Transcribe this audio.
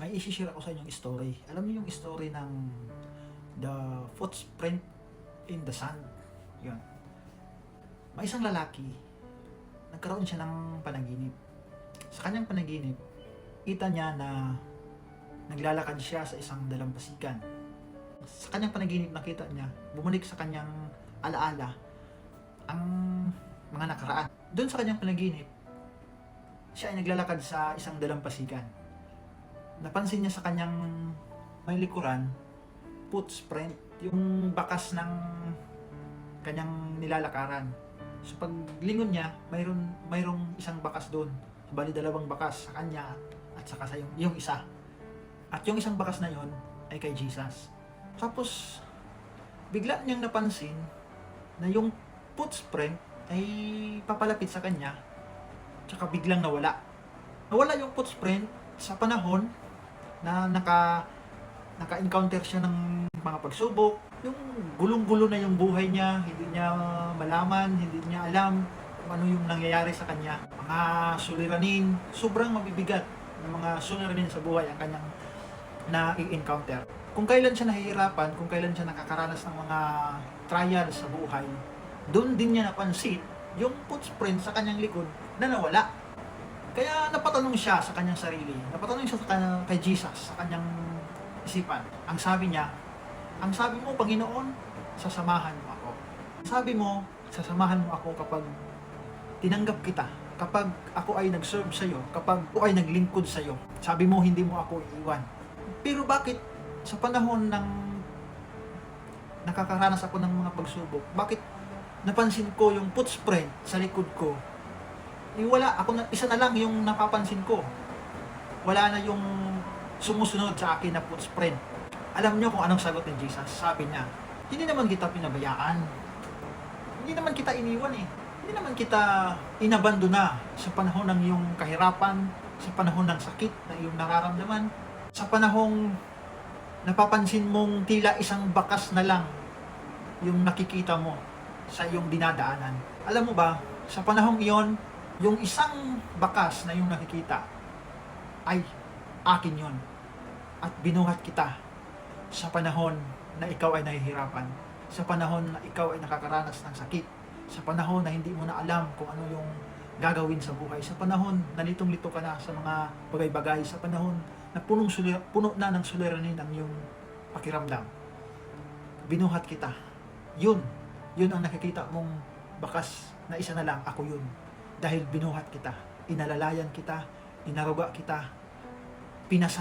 May isi-share ako sa inyong story. Alam niyo yung story ng The Footprint in the Sand? Yun. May isang lalaki, nagkaroon siya ng panaginip. Sa kanyang panaginip, kita niya na naglalakad siya sa isang dalampasigan. Sa kanyang panaginip, nakita niya, bumalik sa kanyang alaala ang mga nakaraan. Doon sa kanyang panaginip, siya ay naglalakad sa isang dalampasigan. Napansin niya sa kanyang may likuran, footprint, yung bakas ng kanyang nilalakaran. So paglingon niya, mayroong isang bakas doon. Bali dalawang bakas sa kanya at saka sa yung isa. At yung isang bakas na yon ay kay Jesus. Tapos bigla niyang napansin na yung footprint ay papalapit sa kanya. Tsaka biglang nawala. Nawala yung footprint sa panahon na naka-encounter siya ng mga pagsubok. Yung gulong-gulo na yung buhay niya, hindi niya malaman, hindi niya alam kung ano yung nangyayari sa kanya. Mga suliranin, sobrang mabibigat ng mga suliranin sa buhay ang kanyang na-encounter. Kung kailan siya nahihirapan, kung kailan siya nakakaranas ng mga trials sa buhay, doon din niya napansin yung footprint sa kanyang likod na nawala. Kaya napatanong siya sa kanyang sarili, napatanong siya kay Jesus, sa kanyang isipan. Ang sabi mo, Panginoon, sasamahan mo ako. Sabi mo, sasamahan mo ako kapag tinanggap kita, kapag ako ay nag-serve sa'yo, kapag ako ay naglingkod sa'yo. Sabi mo, hindi mo ako iiwan. Pero bakit sa panahon ng nakakaranas ako ng mga pagsubok, bakit napansin ko yung footprint sa likod ko? Wala, isa na lang yung napapansin ko. Wala na yung sumusunod sa akin na footprint. Alam niyo kung anong sagot ni Jesus? Sabi niya, hindi naman kita pinabayaan. Hindi naman kita iniwan eh. Hindi naman kita inabandona sa panahon ng iyong kahirapan, sa panahon ng sakit na iyong nararamdaman, sa panahong napapansin mong tila isang bakas na lang yung nakikita mo sa iyong dinadaanan. Alam mo ba, sa panahong iyon, yung isang bakas na yung nakikita ay akin yon. At binuhat kita sa panahon na ikaw ay nahihirapan, sa panahon na ikaw ay nakakaranas ng sakit, sa panahon na hindi mo na alam kung ano yung gagawin sa buhay, sa panahon na litong-lito ka na sa mga bagay-bagay, sa panahon na puno na ng suliranin ang iyong pakiramdam. Binuhat kita. Yun ang nakikita mong bakas na isa na lang, ako yun. Dahil binuhat kita, inalalayan kita, inaruga kita, pinasa